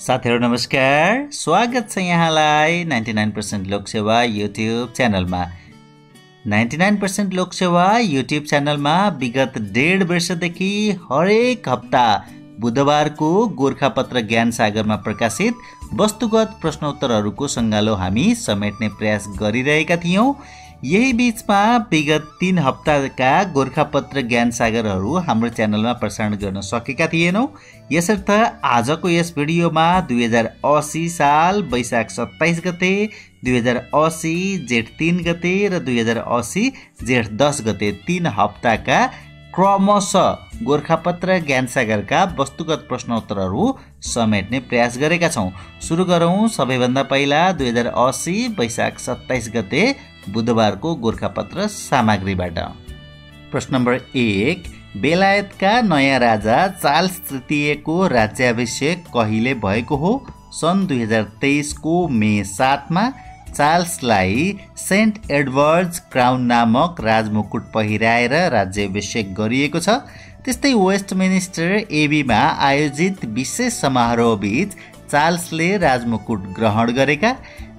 साथीहरु नमस्कार, स्वागत छ यहाँलाई 99% लोकसेवा युट्युब च्यानलमा। 99% लोकसेवा युट्युब च्यानलमा विगत 1.5 वर्षदेखि हरेक हप्ता बुधबारको गोरखापत्र ज्ञान सागरमा प्रकाशित वस्तुगत प्रश्नोत्तरहरूको संगालो हामी समेट्ने प्रयास गरिरहेका थियौं। यही बीचमा विगत 3 हप्ताका गोरखापत्र ज्ञान सागरहरू हाम्रो च्यानलमा प्रसारण गर्न सकेका थिएनौं। यसर्थ आजको यस भिडियोमा 2080 साल वैशाख 27 गते, 2080 जेठ 3 गते र 2080 जेठ 10 गते 3 हप्ताका क्रमशः गोरखापत्र ज्ञान सागरका वस्तुगत प्रश्नोत्तरहरू समेट्ने प्रयास गरेका छौं। सुरु गरौं सबैभन्दा पहिला 2080 वैशाख 27 गते बुधबारको गोरखापत्र सामग्रीबाट। प्रश्न नम्बर 1, बेलायतका नयाँ राजा चार्ल्स तृतीयको राज्याभिषेक कहिले भएको हो? सन् 2023 को मे 7 मा चार्ल्सलाई सेन्ट एडवर्ड्स क्राउन नामक राजमुकुट पहिराएर राज्याभिषेक गरिएको छ। त्यस्तै वेस्टमिनिस्टर एबीमा आयोजित विशेष समारोहबीच चार्ल्सले राजमुकुट ग्रहण गरेका।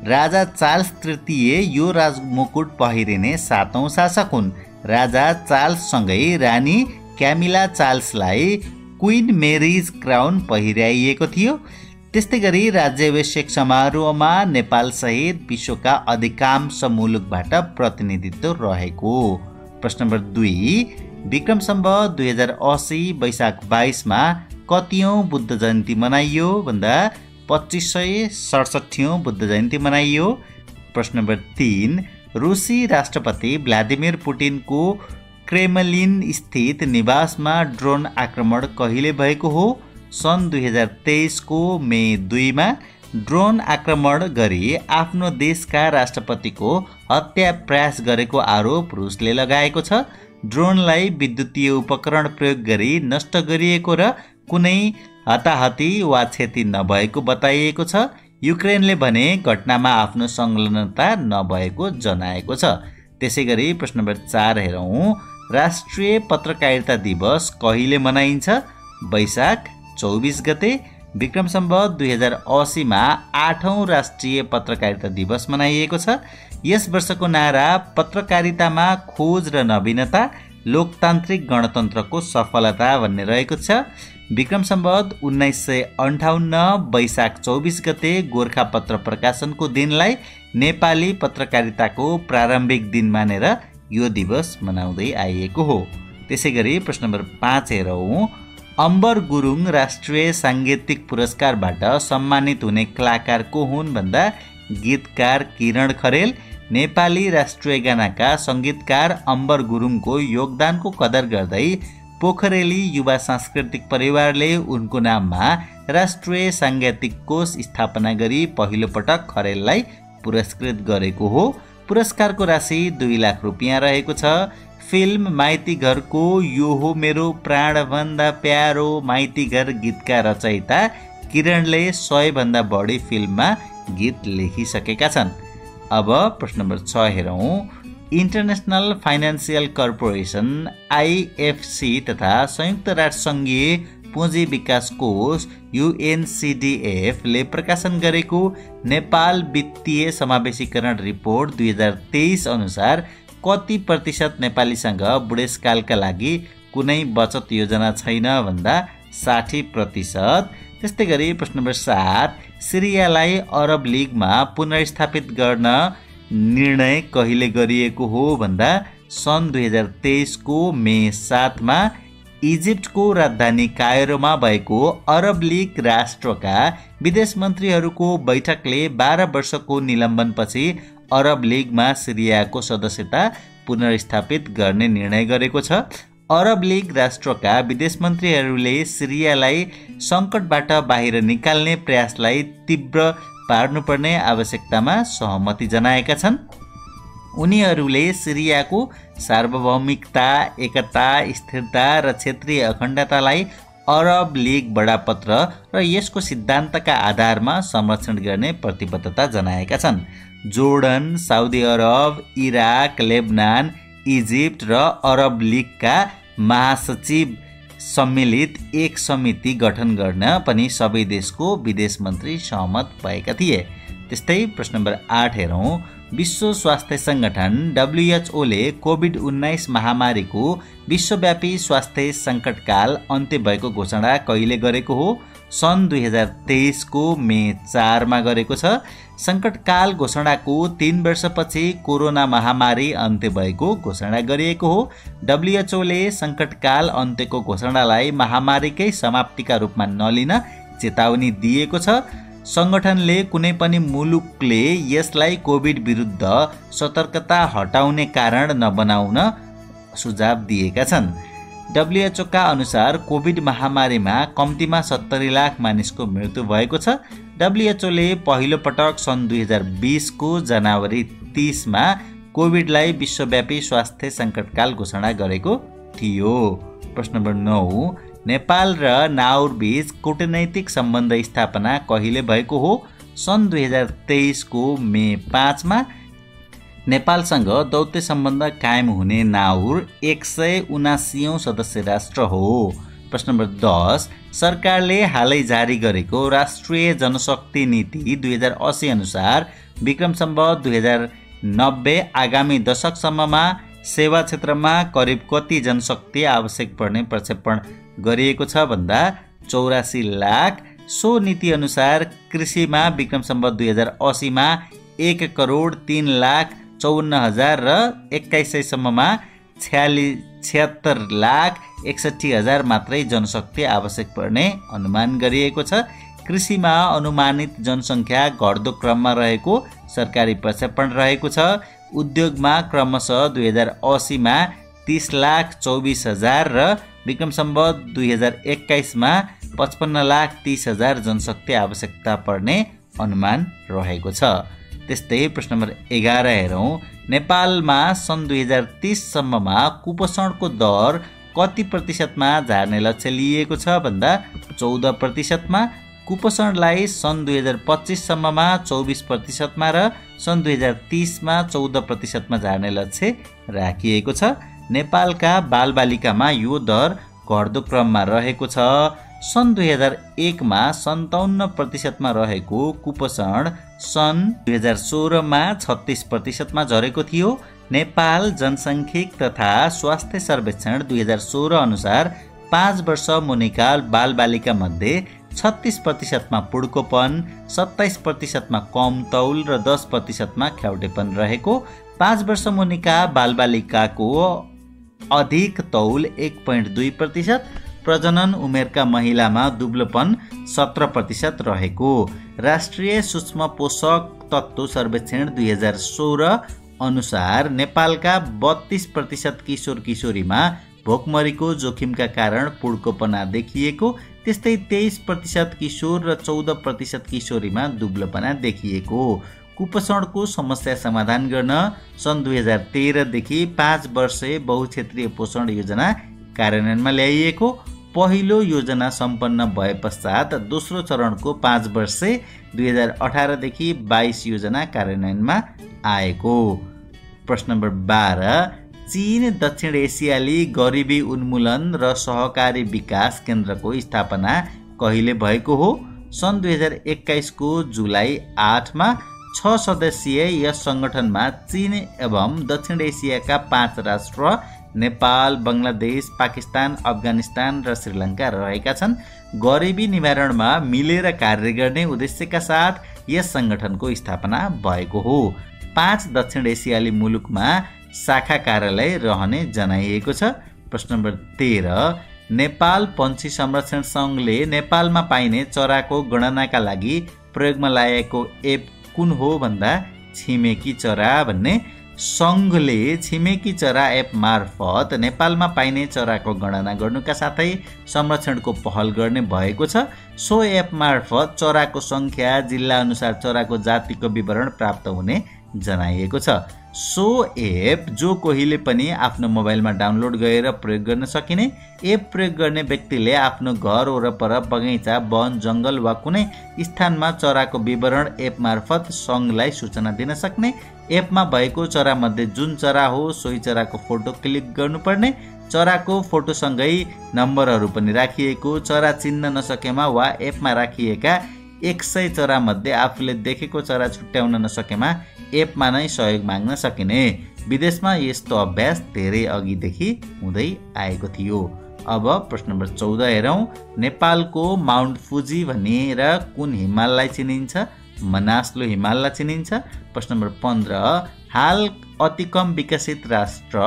राजा चार्ल्स तृतीय यो राजमुकुट पहिरिने 7औं शासक हुन्। राजा चार्ल्ससँगै रानी क्यामिला चार्ल्सलाई क्वीन मेरीज क्राउन पहिराइएको थियो। त्यस्तै गरी राज्याभिषेक समारोहमा नेपाल सहित विश्वका अधिकांश मुलुकबाट प्रतिनिधित्व रहेको। प्रश्न नम्बर 2, विक्रम सम्वत 2080 वैशाख 22 मा कतिऔं बुद्ध जयन्ती मनाइयो भन्दा 2567औं बुद्ध जयन्ती मनाइयो। प्रश्न नम्बर 3, रुसी राष्ट्रपति भ्लादिमिर पुटिनको क्रेमलिन स्थित निवासमा ड्रोन आक्रमण कहिले भएको हो? सन् 2023 को मे 2 मा ड्रोन आक्रमण गरी आफ्नो देशका राष्ट्रपतिको हत्या प्रयास गरेको आरोप रुसले लगाएको छ। ड्रोनलाई विद्युतीय उपकरण प्रयोग गरी नष्ट गरिएको र कुनै हताहती वा क्षति नभएको बताइएको छ। युक्रेनले भने घटनामा आफ्नो संलग्नता नभएको जनाएको छ। त्यसैगरी प्रश्न नम्बर 4 हेरौं, राष्ट्रिय पत्रकारिता दिवस कहिले मनाइन्छ? वैशाख 24 गते। विक्रम सम्वत 2080 मा 8औं राष्ट्रिय पत्रकारिता दिवस मनाइएको छ। यस वर्षको नारा पत्रकारितामा खोज र नवीनता, लोकतान्त्रिक गणतन्त्रको सफलता भन्ने रहेको छ। विक्रम सम्वत 1958 वैशाख 24 गते गोरखापत्र प्रकाशनको दिनलाई नेपाली पत्रकारिताको प्रारम्भिक दिन मानेर यो दिवस मनाउँदै आइएको हो। त्यसैगरी प्रश्न नम्बर 5 हेरौं, अम्बर गुरुङ राष्ट्रिय साङ्गीतिक पुरस्कारबाट सम्मानित हुने कलाकार को हुन् भन्दा गीतकार किरण खरेल। नेपाली राष्ट्रिय गानाका संगीतकार अम्बर गुरुङको योगदानको कदर गर्दै पोखरेली युवा सांस्कृतिक परिवारले उनको नाममा राष्ट्रिय साङ्गीतिक कोष स्थापना गरी पहिलो पटक खरेललाई पुरस्कृत गरेको हो। पुरस्कारको राशि 2 लाख रुपियाँ रहेको छ। फिल्म माइती घरको यो हो मेरो प्राणभन्दा प्यारो माइती घर गीतका रचयिता किरणले 100 भन्दा बढी फिल्ममा गीत लेखिसकेका छन्। अब प्रश्न नम्बर 6 हेरौं, इन्टरनेशनल फाइनान्सियल कर्पोरेसन आईएफसी तथा संयुक्त राष्ट्र सङ्घीय पुँजी विकास कोष UNCDF ले प्रकाशन गरेको नेपाल वित्तीय समावेशीकरण रिपोर्ट 2023 अनुसार कति प्रतिशत नेपालीसँग बुढेसकालका लागि कुनै बचत योजना छैन भन्दा 60%। त्यस्तै गरी प्रश्न नम्बर 7, सिरियालाई अरब लिगमा पुनर्स्थापित गर्न निर्णय कहिले गरिएको हो भन्दा सन् 2023 को मे 7 मा इजिप्टको राजधानी कायरोमा भएको अरब लिग राष्ट्रका विदेश मन्त्रीहरूको बैठकले 12 वर्षको निलम्बनपछि अरब लिगमा सिरियाको सदस्यता पुनर्स्थापित गर्ने निर्णय गरेको छ। अरब लिग राष्ट्रका विदेश मन्त्रीहरूले सिरियालाई सङ्कटबाट बाहिर निकाल्ने प्रयासलाई तीव्र पार्नुपर्ने आवश्यकतामा सहमति जनाएका छन्। उनीहरूले सिरियाको सार्वभौमिकता, एकता, स्थिरता र क्षेत्रीय अखण्डतालाई अरब लिग बडापत्र र यसको सिद्धान्तका आधारमा संरक्षण गर्ने प्रतिबद्धता जनाएका छन्। Jordan, Saudi Arab, Iraq, Lebanon, Egypt र अरब लिगका महासचिव सम्मिलित एक समिति गठन गर्न पनि सबै देशको विदेश मन्त्री सहमत भएका थिए। त्यस्तै प्रश्न नम्बर 8 हेरौँ। विश्व स्वास्थ्य सङ्गठन WHO ले कोभिड-19 महामारीको विश्वव्यापी स्वास्थ्य सङ्कटकाल अन्त्य भएको घोषणा कहिले गरेको हो? सन् 2023 को मे 4 मा गरेको छ। सङ्कटकाल घोषणाको 3 वर्षपछि कोरोना महामारी अन्त्य भएको घोषणा गरिएको हो। WHO ले सङ्कटकाल अन्त्यको घोषणालाई महामारीकै समाप्तिका रूपमा नलिन चेतावनी दिएको छ। सङ्गठनले कुनै पनि मुलुकले यसलाई कोभिड विरुद्ध सतर्कता हटाउने कारण नबनाउन सुझाव दिएका छन्। WHO का अनुसार कोभिड महामारीमा कम्तीमा 70 लाख मानिसको मृत्यु भएको छ। WHO ले पहिलो पटक सन् 2020 को जनवरी 30 मा कोभिडलाई विश्वव्यापी स्वास्थ्य सङ्कटकाल घोषणा गरेको थियो। प्रश्न नम्बर 9। नेपाल र नाउर बीच कूटनैतिक सम्बन्ध स्थापना कहिले भएको हो? सन् 2023 को मे 5 मा। नेपालसँग दौत्य सम्बन्ध कायम हुने नाउर 179औं सदस्य राष्ट्र हो। प्रश्न नम्बर 10। सरकारले हालै जारी गरेको राष्ट्रिय जनशक्ति नीति 2080 अनुसार विक्रम सम्वत 2090 आगामी दशकसम्ममा सेवा क्षेत्रमा करिब कति जनशक्ति आवश्यक पर्ने प्रक्षेपण गरिएको छ भन्दा 84 लाख। सो नीति अनुसार कृषिमा विक्रम सम्वत 2080 मा 1,03,54,000 र 2100 सम्ममा 76,61,60,000 मात्रै जनशक्ति आवश्यक पर्ने अनुमान गरिएको छ। कृषिमा अनुमानित जनसङ्ख्या घट्दो क्रममा रहेको सरकारी प्रक्षेपण रहेको छ। उद्योगमा क्रमशः 2080 मा 30,24,000 र विक्रम सम्वत 2021 मा 55,30,000 जनशक्ति आवश्यकता पर्ने अनुमान रहेको छ। त्यस्तै प्रश्न नम्बर 11 हेरौँ। नेपालमा सन् 2030 सम्ममा कुपोषणको दर कति प्रतिशतमा झार्ने लक्ष्य लिएको छ भन्दा 14%। कुपोषणलाई सन् 2025 सम्ममा 24% र सन् 2030 मा 14% झार्ने लक्ष्य राखिएको छ। नेपालका बालबालिकामा यो दर घट्दो क्रममा रहेको छ। सन् 2001 मा 57% रहेको कुपोषण सन् 2016 मा 36% झरेको थियो। नेपाल जनसाङ्ख्यिक तथा स्वास्थ्य सर्वेक्षण 2016 अनुसार 5 वर्ष मुनिका बालबालिका मध्ये 36% पुड्कोपन, 27% कम तौल र 10% ख्याउटेपन रहेको। 5 वर्ष मुनिका बालबालिकाको अधिक तौल 1.2%, प्रजनन उमेरका महिलामा दुब्लोपन 17% रहेको। राष्ट्रिय सूक्ष्म पोषक तत्त्व सर्वेक्षण 2016 अनुसार नेपालका 32% किशोर किशोरीमा भोकमरीको जोखिमका कारण पुड्कोपना देखिएको। त्यस्तै 23% किशोर र 14% किशोरीमा दुब्लोपना देखिएको। कुपोषणको समस्या समाधान गर्न सन् 2013 देखि 5 वर्षे बहुक्षेत्रीय पोषण योजना कार्यान्वयनमा ल्याइएको। पहिलो योजना सम्पन्न भए पश्चात दोस्रो चरणको 5 वर्षे 2018 देखि 22 योजना कार्यान्वयनमा आएको। प्रश्न नम्बर 12। चीन दक्षिण एसियाली गरिबी उन्मूलन र सहकारी विकास केन्द्रको स्थापना कहिले भएको हो? सन् 2021 को जुलाई 8 मा। 6 सदस्यीय यस सङ्गठनमा चीन एवं दक्षिण एसियाका 5 राष्ट्र नेपाल, बङ्गलादेश, पाकिस्तान, अफगानिस्तान र श्रीलङ्का रहेका छन्। गरिबी निवारणमा मिलेर कार्य गर्ने उद्देश्यका साथ यस सङ्गठनको स्थापना भएको हो। 5 दक्षिण एसियाली मुलुकमा शाखा कार्यालय रहने जनाइएको छ। प्रश्न नम्बर 13। नेपाल पन्छी संरक्षण सङ्घले नेपालमा पाइने चराको गणनाका लागि प्रयोगमा ल्याएको एप कुन हो भन्दा छिमेकी चरा भन्ने। सङ्घले छिमेकी चरा एप मार्फत नेपालमा पाइने चराको गणना गर्नुका साथै संरक्षणको पहल गर्ने भएको छ। सो एप मार्फत चराको सङ्ख्या, जिल्ला अनुसार चराको जातिको विवरण प्राप्त हुने जनाइएको छ। सो एप जो कोहीले पनि आफ्नो मोबाइलमा डाउनलोड गरेर प्रयोग गर्न सकिने। एप प्रयोग गर्ने व्यक्तिले आफ्नो घर वरपर बगैँचा, वन, जङ्गल वा कुनै स्थानमा चराको विवरण एप मार्फत सङ्घलाई सूचना दिन सक्ने। एपमा भएको चरामध्ये जुन चरा हो सोही चराको फोटो क्लिक गर्नुपर्ने। चराको फोटोसँगै नम्बरहरू पनि राखिएको, चरा चिन्न नसकेमा वा एपमा राखिएका 100 चरा मध्ये आफूले देखेको चरा छुट्याउन नसकेमा एपमा नै सहयोग माग्न सकिने। विदेशमा यस्तो अभ्यास धेरै अघिदेखि हुँदै आएको थियो। अब प्रश्न नम्बर 14 हेरौँ। नेपालको माउन्ट फुजी भनेर कुन हिमाललाई चिनिन्छ? मनासलो हिमाललाई चिनिन्छ। प्रश्न नम्बर 15 हाल अति कम विकसित राष्ट्र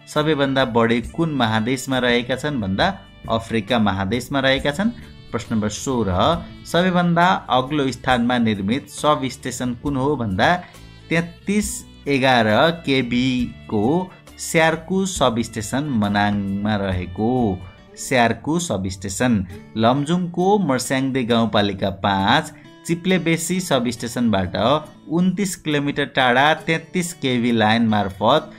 सबैभन्दा बढी कुन महादेशमा रहेका छन् भन्दा अफ्रिका महादेशमा रहेका छन्। प्रश्न नम्बर 16 सबैभन्दा अग्लो स्थानमा निर्मित सब स्टेसन कुन हो भन्दा 3311 केबी को स्यार्कु सब स्टेसन मनाङमा रहेको स्यार्कु सब स्टेसन। लमजुङको मर्स्याङदे गाउँपालिका 5 चिप्लेबेसी सब स्टेसनबाट 29 किलोमिटर टाढा 33 केभी लाइन मार्फत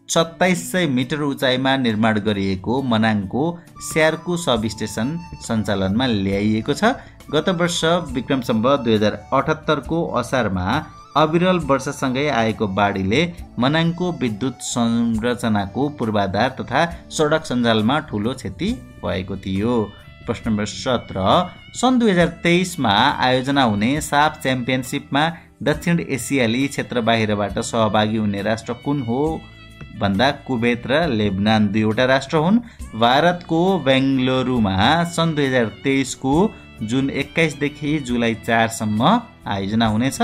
2700 मिटर उचाइमा निर्माण गरिएको मनाङको स्यार्कु सब स्टेसन सञ्चालनमा ल्याइएको छ। गत वर्ष विक्रम सम्वत 2078 को असारमा अविरल वर्षासँगै आएको बाढीले मनाङको विद्युत संरचनाको पूर्वाधार तथा सडक सञ्जालमा ठूलो क्षति भएको थियो। प्रश्न नम्बर 17 सन् 2023 मा आयोजना हुने साफ च्याम्पियनसिपमा दक्षिण एसियाली क्षेत्र बाहिरबाट सहभागी हुने राष्ट्र कुन हो भन्दा कुवेत र लेबनान दुईवटा राष्ट्र हुन्। भारतको बेङ्गलुरुमा सन् 2023 को जुन 21 देखि जुलाई 4 सम्म आयोजना हुनेछ।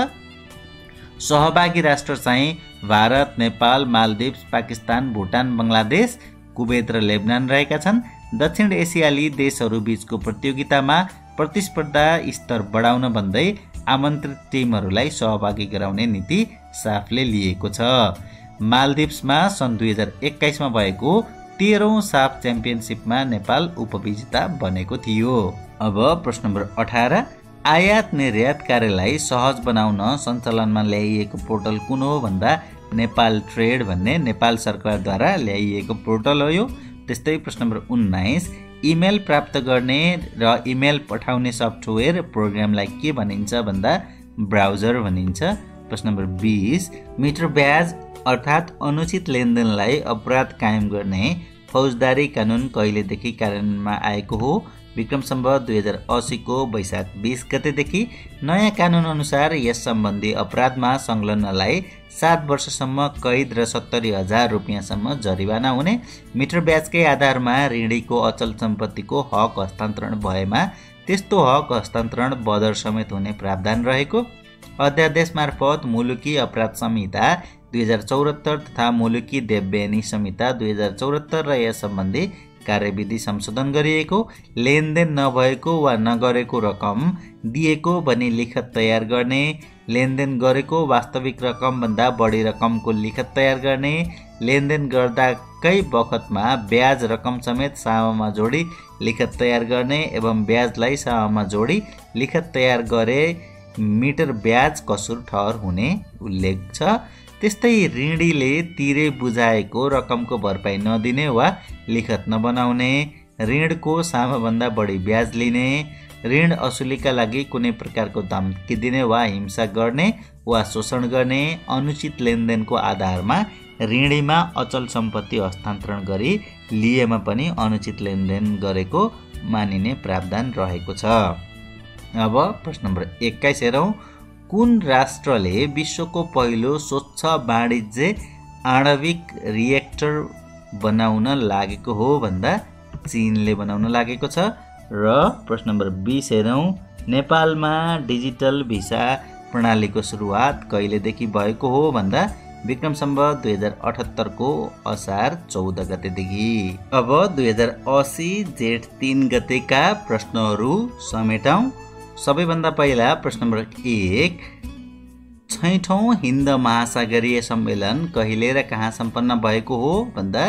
सहभागी राष्ट्र चाहिँ भारत, नेपाल, मालदिप्स, पाकिस्तान, भुटान, बङ्गलादेश, कुवेत र लेबनान रहेका छन्। दक्षिण एसियाली देशहरू बीचको प्रतियोगितामा प्रतिस्पर्धा स्तर बढाउन भन्दै आमन्त्रित टिमहरूलाई सहभागी गराउने नीति साफले लिएको छ। मालदिप्समा सन् 2021 मा भएको 13औं साफ च्याम्पियनसिपमा नेपाल उपविजेता बनेको थियो। अब प्रश्न नम्बर 18 आयात निर्यात कार्यलाई सहज बनाउन सञ्चालनमा ल्याइएको पोर्टल कुन हो भन्दा नेपाल ट्रेड भन्ने नेपाल सरकारद्वारा ल्याइएको पोर्टल हो यो। त्यस्तै प्रश्न नम्बर 19 इमेल प्राप्त गर्ने र इमेल पठाउने सफ्टवेयर प्रोग्रामलाई के भनिन्छ भन्दा ब्राउजर भनिन्छ। प्रश्न नम्बर 20 मिटर ब्याज अर्थात् अनुचित लेनदेनलाई अपराध कायम गर्ने फौजदारी कानुन कहिलेदेखि कार्यान्वयनमा आएको हो? विक्रम सम्वत 2080 को वैशाख 20 गतेदेखि नयाँ कानुन अनुसार यस सम्बन्धी अपराधमा संलग्नलाई 7 वर्षसम्म कैद र 70,000 रुपियाँसम्म जरिवाना हुने। मिटर ब्याजकै आधारमा ऋणीको अचल सम्पत्तिको हक हस्तान्तरण भएमा त्यस्तो हक हस्तान्तरण बदर समेत हुने प्रावधान रहेको। अध्यादेश मार्फत मुलुकी अपराध संहिता 2074 तथा मुलुकी देव्यानी संहिता 2074 र यस सम्बन्धी कार्यविधि संशोधन गरिएको। लेनदेन नभएको वा नगरेको रकम दिएको भनी लिखत तयार गर्ने, लेनदेन गरेको वास्तविक रकमभन्दा बढी रकमको लिखत तयार गर्ने, लेनदेन गर्दाकै बखतमा ब्याज रकम समेत साममा जोडी लिखत तयार गर्ने एवं ब्याजलाई साममा जोडी लिखत तयार गरे मिटर ब्याज कसुर ठहर हुने उल्लेख छ। त्यस्तै ऋणीले तिरे बुझाएको रकमको भरपाई नदिने वा लिखत नबनाउने, ऋणको सामाभन्दा बढी ब्याज लिने, ऋण असुलीका लागि कुनै प्रकारको धम्की दिने वा हिंसा गर्ने वा शोषण गर्ने, अनुचित लेनदेनको आधारमा ऋणीमा अचल सम्पत्ति हस्तान्तरण गरी लिएमा पनि अनुचित लेनदेन गरेको मानिने प्रावधान रहेको छ। अब प्रश्न नम्बर 21 हेरौँ। कुन राष्ट्रले विश्वको पहिलो स्वच्छ वाणिज्य आणविक रिएक्टर बनाउन लागेको हो भन्दा चीनले बनाउन लागेको छ। र प्रश्न नम्बर 20 हेरौँ। नेपालमा डिजिटल भिसा प्रणालीको सुरुवात कहिलेदेखि भएको हो भन्दा विक्रम सम्वत 2078 को असार 14 गतेदेखि। अब 2080 जेठ 3 गतेका प्रश्नहरू समेटौँ। सबैभन्दा पहिला प्रश्न नम्बर 1 छैठौं हिन्द महासागरीय सम्मेलन कहिले र कहाँ सम्पन्न भएको हो भन्दा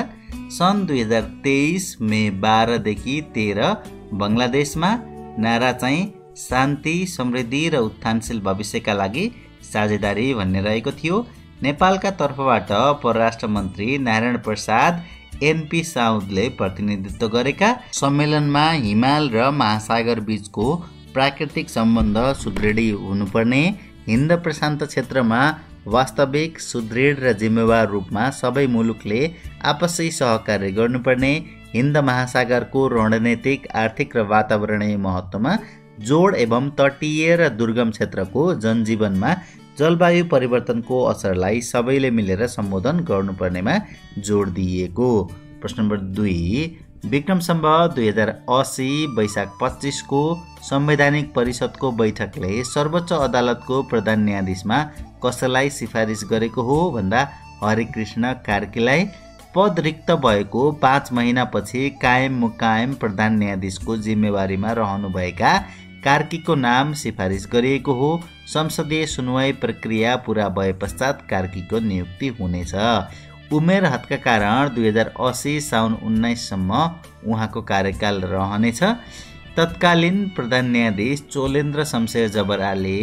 सन् 2023 मे 12 देखि 13 बङ्गलादेशमा। नारा चाहिँ शान्ति, समृद्धि र उत्थानशील भविष्यका लागि साझेदारी भन्ने रहेको थियो। नेपालका तर्फबाट परराष्ट्र मन्त्री नारायण प्रसाद एनपी साउदले प्रतिनिधित्व गरेका सम्मेलनमा हिमाल र महासागर बीचको प्राकृतिक सम्बन्ध सुदृढ हुनुपर्ने, हिन्द प्रशान्त क्षेत्रमा वास्तविक, सुदृढ र जिम्मेवार रूपमा सबै मुलुकले आपसी सहकार्य गर्नुपर्ने, हिन्द महासागरको रणनीतिक, आर्थिक र वातावरणीय महत्त्वमा जोड एवं तटीय र दुर्गम क्षेत्रको जनजीवनमा जलवायु परिवर्तनको असरलाई सबैले मिलेर सम्बोधन गर्नुपर्नेमा जोड दिइएको। प्रश्न नम्बर 2, विक्रम सम्वत 2080 वैशाख 25 को संवैधानिक परिषदको बैठकले सर्वोच्च अदालतको प्रधान न्यायाधीशमा कसैलाई सिफारिस गरेको हो भन्दा हरिकृष्ण कार्कीलाई। पद रिक्त भएको 5 महिनापछि कायम मुकायम प्रधान न्यायाधीशको जिम्मेवारीमा रहनुभएका कार्कीको नाम सिफारिस गरिएको हो। संसदीय सुनवाई प्रक्रिया पूरा भए पश्चात कार्कीको नियुक्ति हुनेछ। उमेर हदका कारण 2080 साउन 19 सम्म उहाँको कार्यकाल रहनेछ। तत्कालीन प्रधान न्यायाधीश चोलेन्द्र शमशेर जबराले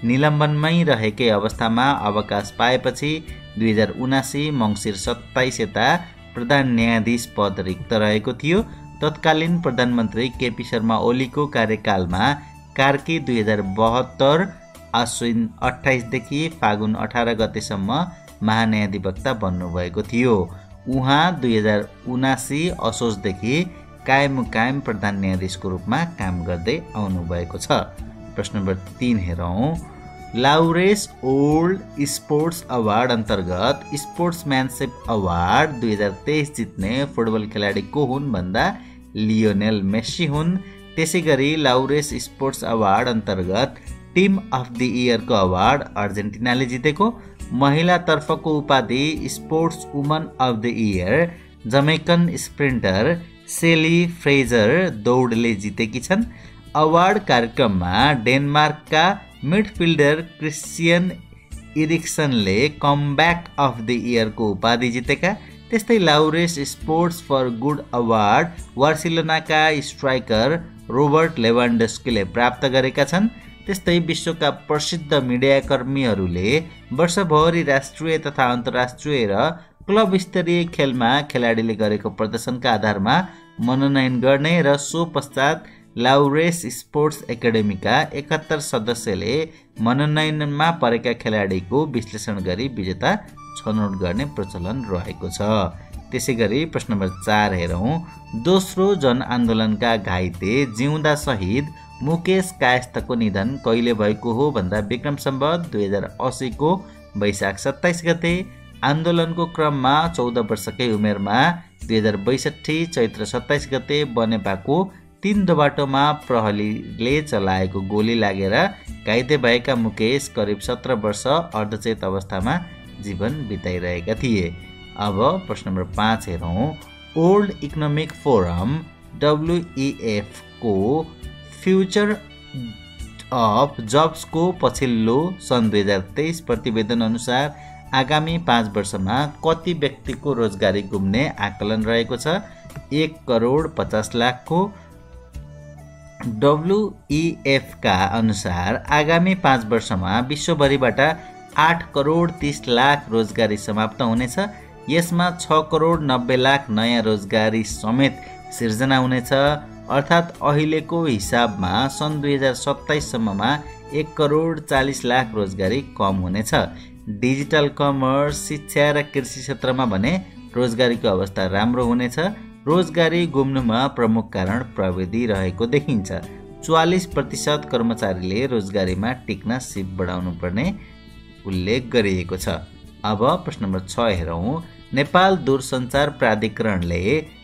निलम्बनमै रहेकै अवस्थामा अवकाश पाएपछि 2079 मङ्सिर 27 यता प्रधान न्यायाधीश पद रिक्त रहेको थियो। तत्कालीन प्रधानमन्त्री केपी शर्मा ओलीको कार्यकालमा कार्की 2072 आश्विन 28 देखि फागुन 18 गतेसम्म महान्यायाधिवक्ता बन्नुभएको थियो। उहाँ 2079 असोजदेखि कायम मुकायम प्रधान न्यायाधीशको रूपमा काम गर्दै आउनुभएको छ। प्रश्न नम्बर 3 हेरौँ। लाउरेस ओल्ड स्पोर्ट्स अवार्ड अन्तर्गत स्पोर्ट्सम्यानसिप अवार्ड 2023 जित्ने फुटबल खेलाडी को हुन् भन्दा लियोनेल मेस्सी हुन्। त्यसै गरी लाउरेस स्पोर्ट्स अवार्ड अन्तर्गत टिम अफ द इयरको अवार्ड अर्जेन्टिनाले जितेको। महिलातर्फको उपाधि sports woman of the year Jamaican sprinter Shelly Fraser दौडले जितेकी छन्। अवार्ड कार्यक्रममा डेनमार्कका मिडफिल्डर क्रिस्चियन इरिक्सनले कमब्याक अफ द इयरको उपाधि जितेका। त्यस्तै Laureus sports for good award बार्सिलोनाका स्ट्राइकर रोबर्ट लेभान्डोस्कीले प्राप्त गरेका छन्। त्यस्तै विश्वका प्रसिद्ध मिडियाकर्मीहरूले वर्षभरि राष्ट्रिय तथा अन्तर्राष्ट्रिय र क्लब स्तरीय खेलमा खेलाडीले गरेको प्रदर्शनका आधारमा मनोनयन गर्ने र सो पश्चात लाउरेस स्पोर्ट्स एकाडेमीका 71 सदस्यले मनोनयनमा परेका खेलाडीको विश्लेषण गरी विजेता छनौट गर्ने प्रचलन रहेको छ। त्यसै गरी प्रश्न नम्बर 4 हेरौँ। दोस्रो जनआन्दोलनका घाइते जिउँदा शहीद मुकेश कायस्थको निधन कहिले भएको हो भन्दा विक्रम सम्वत 2080 को वैशाख 27 गते। आन्दोलनको क्रममा 14 वर्षकै उमेरमा 2062 चैत्र 27 गते बनेपाको 3 बाटोमा प्रहरीले चलाएको गोली लागेर घाइते भएका मुकेश करिब 17 वर्ष अर्धचेत अवस्थामा जीवन बिताइरहेका थिए। अब प्रश्न नम्बर 5 हेरौँ। वर्ल्ड इकोनोमिक फोरम WEF को फ्युचर अफ जब्सको पछिल्लो सन् 2023 प्रतिवेदन अनुसार आगामी 5 वर्षमा कति व्यक्तिको रोजगारी गुम्ने आकलन रहेको छ? 1 करोड 50 लाखको। WEF का अनुसार आगामी 5 वर्षमा विश्वभरिबाट 8 करोड 30 लाख रोजगारी समाप्त हुनेछ। यसमा 6 करोड 90 लाख नयाँ रोजगारी समेत सिर्जना हुनेछ। अर्थात् अहिलेको हिसाबमा सन् 2027 सम्ममा 1 करोड 40 लाख रोजगारी कम हुनेछ। डिजिटल कमर्स, शिक्षा र कृषि क्षेत्रमा भने रोजगारीको अवस्था राम्रो हुनेछ। रोजगारी गुम्नुमा प्रमुख कारण प्रविधि रहेको देखिन्छ। 44% कर्मचारीले रोजगारीमा टिक्न सिप बढाउनु पर्ने उल्लेख गरिएको छ। अब प्रश्न नम्बर 6 हेरौँ। नेपाल दूरसञ्चार प्राधिकरणले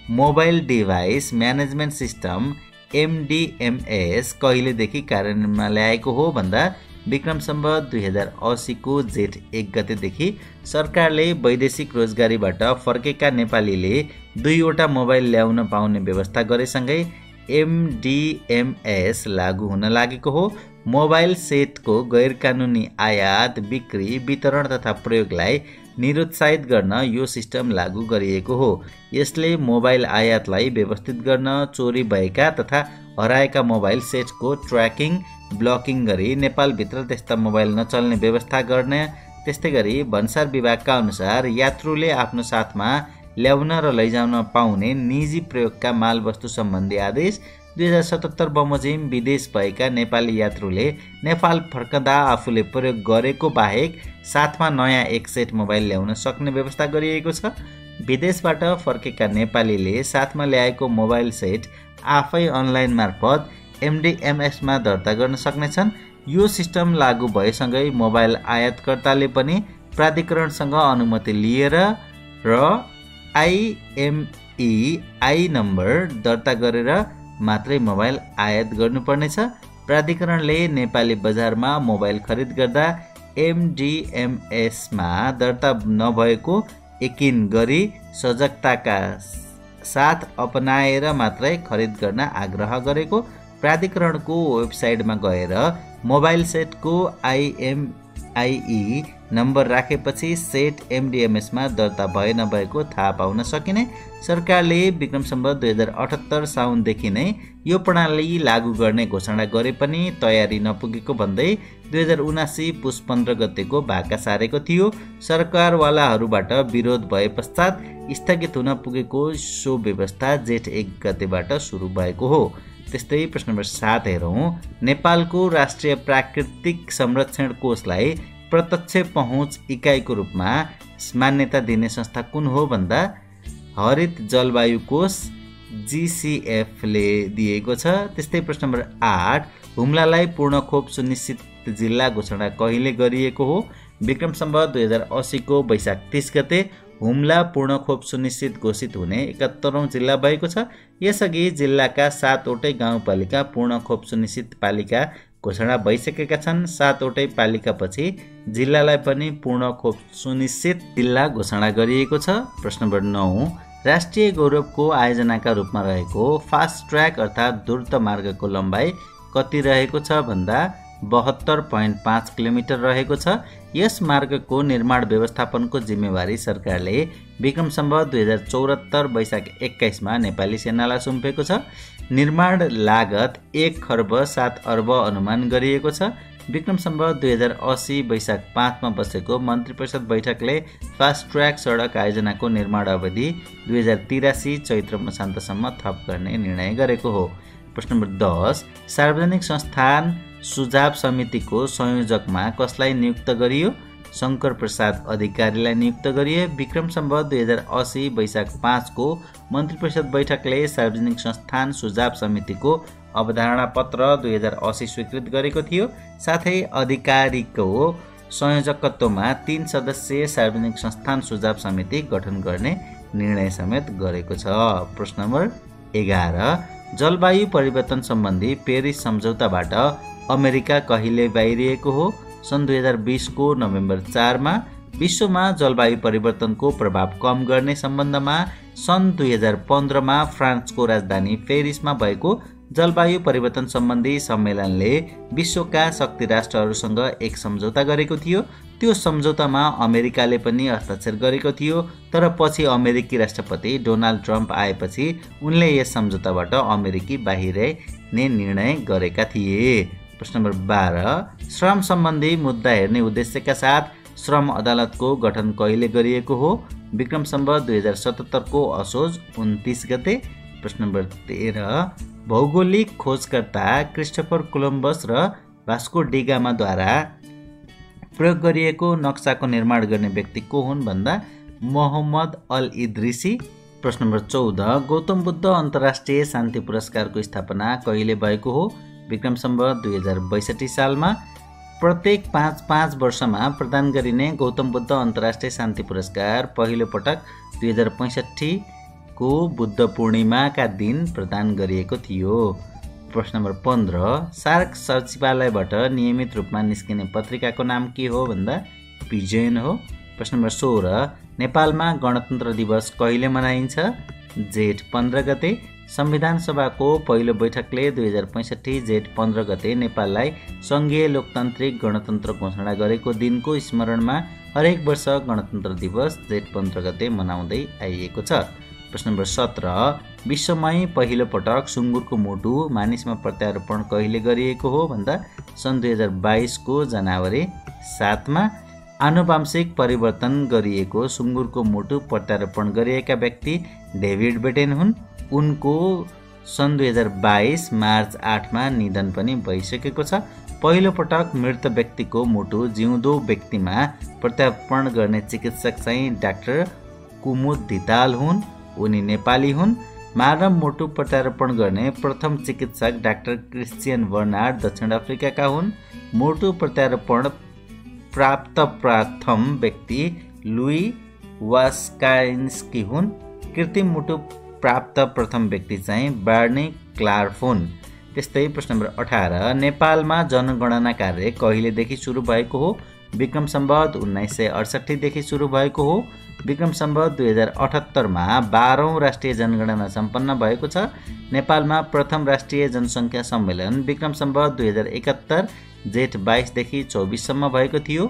mobile device management system MDMS कहिलेदेखि कार्यान्वयनमा ल्याएको हो भन्दा विक्रम सम्वत 2080 को जेठ 1 गतेदेखि सरकारले वैदेशिक रोजगारीबाट फर्केका नेपालीले 2वटा मोबाइल ल्याउन पाउने व्यवस्था गरेसँगै MDMS लागू हुन लागेको हो। मोबाइल सेटको गैरकानुनी आयात, बिक्री, वितरण तथा प्रयोगलाई निरुत्साहित गर्न यो सिस्टम लागू गरिएको हो। यसले मोबाइल आयातलाई व्यवस्थित गर्न, चोरी भएका तथा हराएका मोबाइल सेटको ट्र्याकिङ, ब्लकिङ गरी नेपालभित्र त्यस्ता मोबाइल नचल्ने व्यवस्था गर्ने। त्यस्तै गरी भन्सार विभागका अनुसार यात्रुले आफ्नो साथमा ल्याउन र लैजाउन पाउने निजी प्रयोगका मालवस्तु सम्बन्धी आदेश 2077 बमोजिम विदेश भएका नेपाली यात्रुले नेपाल फर्कँदा आफूले प्रयोग गरेको बाहेक साथमा नयाँ एक सेट मोबाइल ल्याउन सक्ने व्यवस्था गरिएको छ। विदेशबाट फर्केका नेपालीले साथमा ल्याएको मोबाइल सेट आफै अनलाइन मार्फत एमडिएमएसमा दर्ता गर्न सक्नेछन्। यो सिस्टम लागू भएसँगै मोबाइल आयातकर्ताले पनि प्राधिकरणसँग अनुमति लिएर र IMEI नम्बर दर्ता गरेर मात्रै मोबाइल आयात गर्नुपर्नेछ। प्राधिकरणले नेपाली बजारमा मोबाइल खरिद गर्दा एमडिएमएसमा दर्ता नभएको यकिन गरी सजगताका साथ अपनाएर मात्रै खरिद गर्न आग्रह गरेको। प्राधिकरणको वेबसाइटमा गएर मोबाइल सेटको IMEI नम्बर राखेपछि सेट एमडिएमएसमा दर्ता भए नभएको थाहा पाउन सकिने। सरकारले विक्रम सम्वत 2078 साउनदेखि नै यो प्रणाली लागू गर्ने घोषणा गरे पनि तयारी नपुगेको भन्दै 2079 पुस 15 गतेको भाका सारेको थियो। सरकारवालाहरूबाट विरोध भए पश्चात स्थगित हुन पुगेको सो व्यवस्था जेठ 1 गतेबाट सुरु भएको हो। त्यस्तै प्रश्न नम्बर 7 हेरौँ। नेपालको राष्ट्रिय प्राकृतिक संरक्षण कोषलाई प्रत्यक्ष पहुँच इकाइको रूपमा मान्यता दिने संस्था कुन हो भन्दा हरित जलवायु कोष GCF ले दिएको छ। त्यस्तै प्रश्न नम्बर 8 हुम्लालाई पूर्ण खोप सुनिश्चित जिल्ला घोषणा कहिले गरिएको हो? विक्रम सम्वत 2080 को वैशाख 30 गते हुम्ला पूर्ण खोप सुनिश्चित घोषित हुने 71औं जिल्ला भएको छ। यसअघि जिल्लाका 7 वटै गाउँपालिका पूर्ण खोप सुनिश्चित पालिका घोषणा भइसकेका छन्। 7 वटै पालिकापछि जिल्लालाई पनि पूर्ण खोप सुनिश्चित जिल्ला घोषणा गरिएको छ। प्रश्न नम्बर 9 राष्ट्रिय गौरवको आयोजनाका रूपमा रहेको फास्ट ट्र्याक अर्थात् द्रुत मार्गको लम्बाइ कति रहेको छ भन्दा 72.5 किलोमिटर रहेको छ। यस मार्गको निर्माण व्यवस्थापनको जिम्मेवारी सरकारले विक्रम सम्वत 2074 वैशाख 21 मा नेपाली सेनालाई सुम्पेको छ। निर्माण लागत 1 खर्ब 7 अर्ब अनुमान गरिएको छ। विक्रम सम्वत 2080 वैशाख 5 मा बसेको मन्त्री परिषद बैठकले फास्ट ट्र्याक सडक आयोजनाको निर्माण अवधि 2083 चैत्र मसान्तसम्म थप गर्ने निर्णय गरेको हो। प्रश्न नम्बर 10 सार्वजनिक संस्थान सुझाव समितिको संयोजकमा कसलाई नियुक्त गरियो? शंकर प्रसाद अधिकारीलाई नियुक्त गरिए। विक्रम सम्वत 2080 वैशाख 5 को मन्त्री परिषद बैठकले सार्वजनिक संस्थान सुझाव समितिको अवधारणा पत्र 2080 स्वीकृत गरेको थियो। साथै अधिकारीको संयोजकत्वमा 3 सदस्यीय सार्वजनिक संस्थान सुझाव समिति गठन गर्ने निर्णय समेत गरेको छ। प्रश्न नम्बर 11 जलवायु परिवर्तन सम्बन्धी पेरिस सम्झौताबाट अमेरिका कहिले बाहिरिएको हो? सन् 2020 को नोभेम्बर 4 मा। विश्वमा जलवायु परिवर्तनको प्रभाव कम गर्ने सम्बन्धमा सन् 2015 मा फ्रान्सको राजधानी पेरिसमा भएको जलवायु परिवर्तन सम्बन्धी सम्मेलनले विश्वका शक्ति राष्ट्रहरूसँग एक सम्झौता गरेको थियो। त्यो सम्झौतामा अमेरिकाले पनि हस्ताक्षर गरेको थियो, तर पछि अमेरिकी राष्ट्रपति डोनाल्ड ट्रम्प आएपछि उनले यस सम्झौताबाट अमेरिकी बाहिरिने निर्णय गरेका थिए। प्रश्न नम्बर 12 श्रम सम्बन्धी मुद्दा हेर्ने उद्देश्यका साथ श्रम अदालतको गठन कहिले गरिएको हो? विक्रम सम्वत 2077 को असोज 29 गते। प्रश्न नम्बर 13 भौगोलिक खोजकर्ता क्रिस्टोफर कोलम्बस र भास्को डी गामाद्वारा प्रयोग गरिएको नक्साको निर्माण गर्ने व्यक्ति को हुन् भन्दा मोहम्मद अल इद्रिसी। प्रश्न नम्बर 14 गौतम बुद्ध अन्तर्राष्ट्रिय शान्ति पुरस्कारको स्थापना कहिले भएको हो? विक्रम सम्वत 2062 सालमा। प्रत्येक 5 वर्षमा प्रदान गरिने गौतम बुद्ध अन्तर्राष्ट्रिय शान्ति पुरस्कार पहिलो पटक 2065 को बुद्ध पूर्णिमाका दिन प्रदान गरिएको थियो। प्रश्न नम्बर 15 सार्क सचिवालयबाट नियमित रूपमा निस्किने पत्रिकाको नाम के हो भन्दा पिजेन हो। प्रश्न नम्बर 16 नेपालमा गणतन्त्र दिवस कहिले मनाइन्छ? जेठ 15 गते। संविधान सभाको पहिलो बैठकले 2065 जेठ 15 गते नेपाललाई संघीय लोकतान्त्रिक गणतन्त्र घोषणा गरेको दिनको स्मरणमा हरेक वर्ष गणतन्त्र दिवस जेठ 15 गते मनाउँदै आइएको छ। प्रश्न नम्बर 17 विश्वमै पहिलो पटक सुँगुरको मुटु मानिसमा प्रत्यारोपण कहिले गरिएको हो भन्दा सन् 2022 को जनवरी 7 मा। आनुवंशिक परिवर्तन गरिएको सुँगुरको मुटु प्रत्यारोपण गरिएका व्यक्ति डेभिड बेटेन हुन्। उनको सन् 2022 मार्च 8 मा निधन पनि भइसकेको छ। पहिलो पटक मृत व्यक्तिको मुटु जिउँदो व्यक्तिमा प्रत्यारोपण गर्ने चिकित्सक चाहिँ डाक्टर कुमुद धिताल हुन्। उनी नेपाली हुन्। मानव मुटु प्रत्यारोपण गर्ने प्रथम चिकित्सक डाक्टर क्रिस्चियन बर्नार्ड दक्षिण अफ्रिकाका हुन्। मुटु प्रत्यारोपण प्राप्त प्रथम व्यक्ति लुई वास्काइन्स्की हुन्। कृत्रिम मुटु प्राप्त प्रथम व्यक्ति चाहिँ बार्नी क्लार्क हुन्। त्यस्तै प्रश्न नम्बर 18 नेपालमा जनगणना कार्य कहिलेदेखि सुरु भएको हो? विक्रम सम्वत 1968 देखि सुरु भएको हो। विक्रम सम्वत 2078 मा 12औं राष्ट्रिय जनगणना सम्पन्न भएको छ। नेपालमा प्रथम राष्ट्रिय जनसङ्ख्या सम्मेलन विक्रम सम्वत 2071 जेठ 22 देखि 24 सम्म भएको थियो।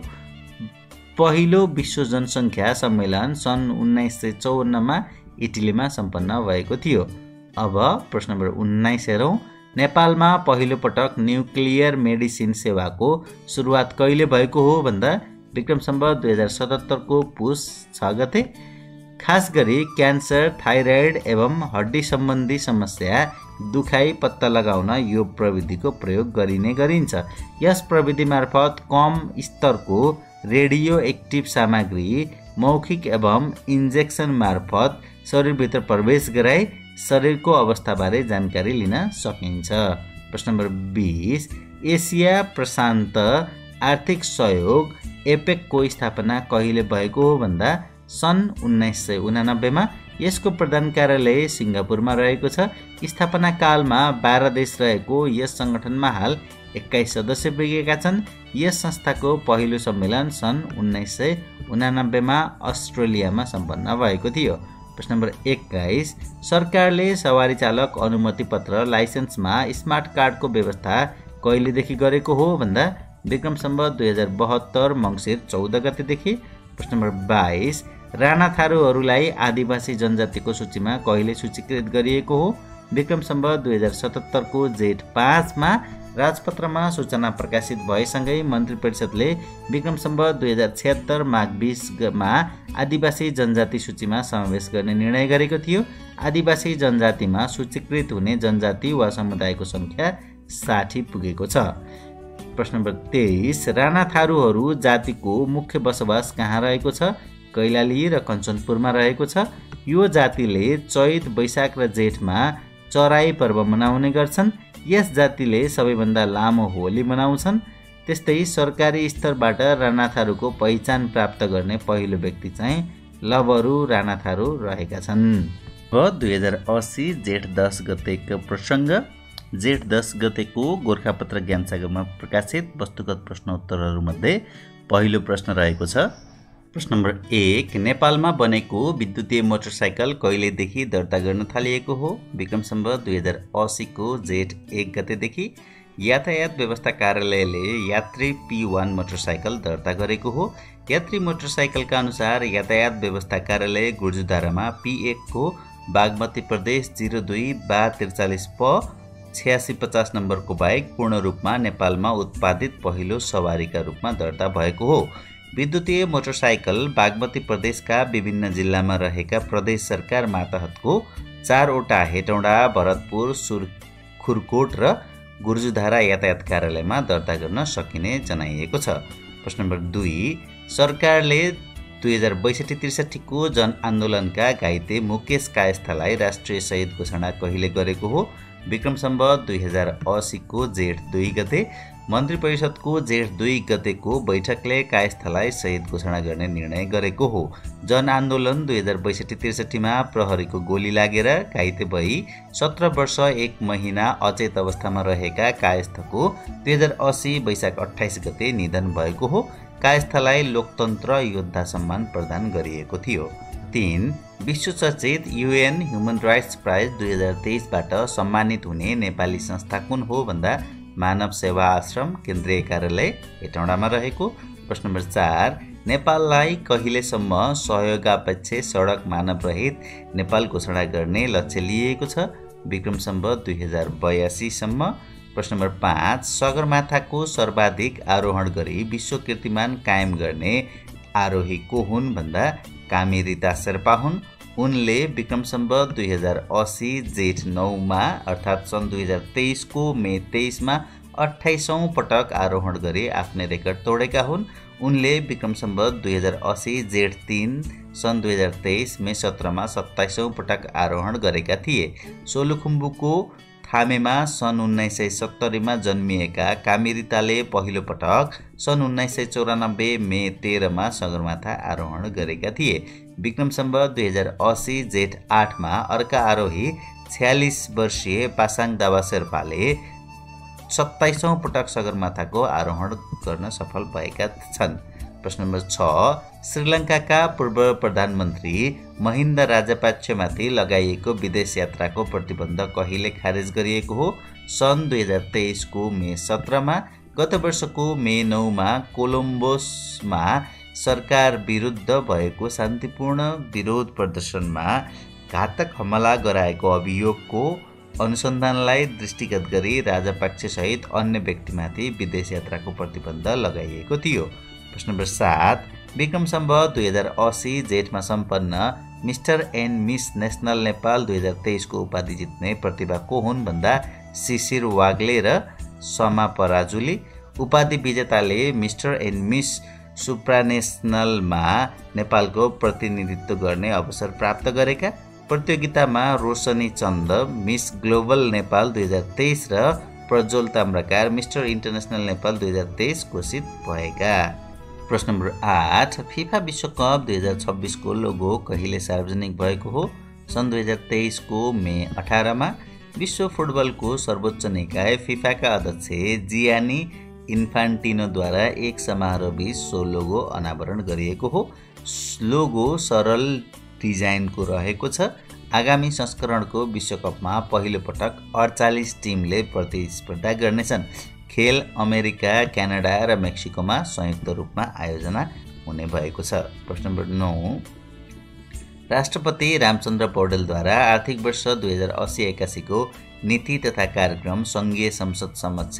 पहिलो विश्व जनसङ्ख्या सम्मेलन सन् 1954 मा इटलीमा सम्पन्न भएको थियो। अब प्रश्न नम्बर 19 हेरौँ। नेपालमा पहिलो पटक न्युक्लियर मेडिसिन सेवाको सुरुवात कहिले भएको हो भन्दा विक्रम सम्वत 2077 को पुस 6 गते। खास गरी क्यान्सर, थाइरोइड एवं हड्डी सम्बन्धी समस्या दुखाइ पत्ता लगाउन यो प्रविधिको प्रयोग गरिने गरिन्छ। यस प्रविधि मार्फत कम स्तरको रेडियो एक्टिभ सामग्री मौखिक एवं इन्जेक्सन मार्फत शरीरभित्र प्रवेश गराई शरीरको अवस्थाबारे जानकारी लिन सकिन्छ। प्रश्न नम्बर 20 एसिया प्रशान्त आर्थिक सहयोग एपेकको स्थापना कहिले भएको हो भन्दा सन् 1989 मा। यसको प्रधान कार्यालय सिङ्गापुरमा रहेको छ। स्थापना कालमा 12 देश रहेको यस सङ्गठनमा हाल 21 सदस्य पुगेका छन्। यस संस्थाको पहिलो सम्मेलन सन् 1989 मा अस्ट्रेलियामा सम्पन्न भएको थियो। प्रश्न नम्बर 21 सरकारले सवारी चालक अनुमति पत्र लाइसेन्समा स्मार्ट कार्डको व्यवस्था कहिलेदेखि गरेको हो भन्दा विक्रम सम्वत 2072 मङ्सिर 14 गतेदेखि। प्रश्न नम्बर 22 राणा थारूहरूलाई आदिवासी जनजातिको सूचीमा कहिले सूचीकृत गरिएको हो? विक्रम सम्वत 2077 को जेठ 5 मा राजपत्रमा सूचना प्रकाशित भएसँगै मन्त्री परिषदले विक्रम सम्वत 2076 माघ 20 मा आदिवासी जनजाति सूचीमा समावेश गर्ने निर्णय गरेको थियो। आदिवासी जनजातिमा सूचीकृत हुने जनजाति वा समुदायको सङ्ख्या 60 पुगेको छ। प्रश्न नम्बर 23 राणा थारूहरू जातिको मुख्य बसोबास कहाँ रहेको छ? कैलाली र कञ्चनपुरमा रहेको छ। यो जातिले चैत, वैशाख र जेठमा चराई पर्व मनाउने गर्छन्। यस जातिले सबैभन्दा लामो होली मनाउँछन्। त्यस्तै सरकारी स्तरबाट राणा थारूको पहिचान प्राप्त गर्ने पहिलो व्यक्ति चाहिँ लबरु राणा थारू रहेका छन्। अब 2080 जेठ 10 गतेको प्रसङ्ग। जेठ 10 गतेको गोरखापत्र ज्ञानसागरमा प्रकाशित वस्तुगत प्रश्नोत्तरहरूमध्ये पहिलो प्रश्न रहेको छ। प्रश्न नम्बर 1 नेपालमा बनेको विद्युतीय मोटरसाइकल कहिलेदेखि दर्ता गर्न थालिएको हो? विक्रम सम्वत 2080 को जेठ 1 गतेदेखि। यातायात व्यवस्था कार्यालयले यात्री P1 मोटरसाइकल दर्ता गरेको हो। यात्री मोटरसाइकलका अनुसार यातायात व्यवस्था कार्यालय गुर्जुधारामा P1 को बागमती प्रदेश 02/43 प 8650 नम्बरको बाइक पूर्ण रूपमा नेपालमा उत्पादित पहिलो सवारीका रूपमा दर्ता भएको हो। विद्युतीय मोटरसाइकल बागमती प्रदेशका विभिन्न जिल्लामा रहेका प्रदेश सरकार मातहतको 4 वटा हेटौँडा, भरतपुर, खुरकोट र गुर्जुधारा यातायात कार्यालयमा दर्ता गर्न सकिने जनाइएको छ। प्रश्न नम्बर 2 सरकारले 2062-63 को जनआन्दोलनका घाइते मुकेश कायस्थलाई राष्ट्रिय शहीद घोषणा कहिले गरेको हो? विक्रम सम्वत 2080 को जेठ 2 गते। मन्त्री परिषदको जेठ 2 गतेको बैठकले कायस्थलाई शहीद घोषणा गर्ने निर्णय गरेको हो। जनआन्दोलन 2062-63 मा प्रहरीको गोली लागेर घाइते भई 17 वर्ष 1 महिना अचेत अवस्थामा रहेका कायस्थको 2080 वैशाख 28 गते निधन भएको हो। कायस्थलाई लोकतन्त्र योद्धा सम्मान प्रदान गरिएको थियो। 3 विश्व चर्चित UN ह्युमन राइट्स प्राइज 2023 बाट सम्मानित हुने नेपाली संस्था कुन हो भन्दा मानव सेवा आश्रम केन्द्रीय कार्यालय हेटौँडामा रहेको। प्रश्न नम्बर 4 नेपाललाई कहिलेसम्म सहयोगापेक्ष सडक मानव रहित नेपाल घोषणा गर्ने लक्ष्य लिएको छ? विक्रम सम्वत 2082 सम्म। प्रश्न नम्बर 5 सगरमाथाको सर्वाधिक आरोहण गरी विश्व कीर्तिमान कायम गर्ने आरोही को हुन् भन्दा कामी रिता शेर्पा हुन्। उनले विक्रम सम्वत 2080 जेठ 9 मा अर्थात् सन् 2023 को मे 23 मा 28औं पटक आरोहण गरी आफ्नै रेकर्ड तोडेका हुन्। उनले विक्रम सम्वत 2080 जेठ 3 सन् 2023 मे 17 मा 27औं पटक आरोहण गरेका थिए। सोलुखुम्बुको थामेमा सन् 1970 मा जन्मिएका कामिरिताले पहिलो पटक सन् 1994 मे 13 मा सगरमाथा आरोहण गरेका थिए। विक्रम सम्वत 2080 जेठ 8 मा अर्का आरोही 46 वर्षीय पासाङ दावा शेर्पाले 27औं पटक सगरमाथाको आरोहण गर्न सफल भएका छन्। प्रश्न नम्बर 6 श्रीलङ्काका पूर्व प्रधानमन्त्री महिन्दा राजपाक्षमाथि लगाइएको विदेश यात्राको प्रतिबन्ध कहिले खारेज गरिएको हो? सन् 2023 को मे 17 मा। गत वर्षको मे 9 मा कोलम्बोसमा सरकार विरुद्ध भएको शान्तिपूर्ण विरोध प्रदर्शनमा घातक हमला गराएको अभियोगको अनुसन्धानलाई दृष्टिगत गरी राजपाक्षसहित अन्य व्यक्तिमाथि विदेश यात्राको प्रतिबन्ध लगाइएको थियो। प्रश्न नम्बर 7 विक्रम सम्वत 2080 जेठमा सम्पन्न mister and miss national Nepal 2023 को उपाधि जित्ने प्रतिभा को हुन् भन्दा शिशिर वाग्ले र समा पराजुली। उपाधि विजेताले मिस्टर एन्ड मिस सुप्रानेसनलमा नेपालको प्रतिनिधित्व गर्ने अवसर प्राप्त गरेका। प्रतियोगितामा रोशनी चन्द मिस ग्लोबल नेपाल 2023 र प्रज्वल ताम्राकार मिस्टर इन्टरनेसनल नेपाल 2023 घोषित भएका। प्रश्न नम्बर 8 फिफा विश्वकप 2026 को लोगो कहिले सार्वजनिक भएको हो? सन् 2023 को मे 18 मा। विश्व फुटबलको सर्वोच्च निकाय फिफाका अध्यक्ष जियानी इन्फान्टिनोद्वारा एक समारोहबीच सो लोगो अनावरण गरिएको हो। लोगो सरल डिजाइनको रहेको छ। आगामी संस्करणको विश्वकपमा पहिलो पटक 48 टिमले प्रतिस्पर्धा गर्नेछन्। खेल अमेरिका, क्यानाडा र मेक्सिकोमा संयुक्त रूपमा आयोजना हुने भएको छ। प्रश्न नम्बर 9 राष्ट्रपति रामचन्द्र पौडेलद्वारा आर्थिक वर्ष 2080-81 को नीति तथा कार्यक्रम सङ्घीय संसद समक्ष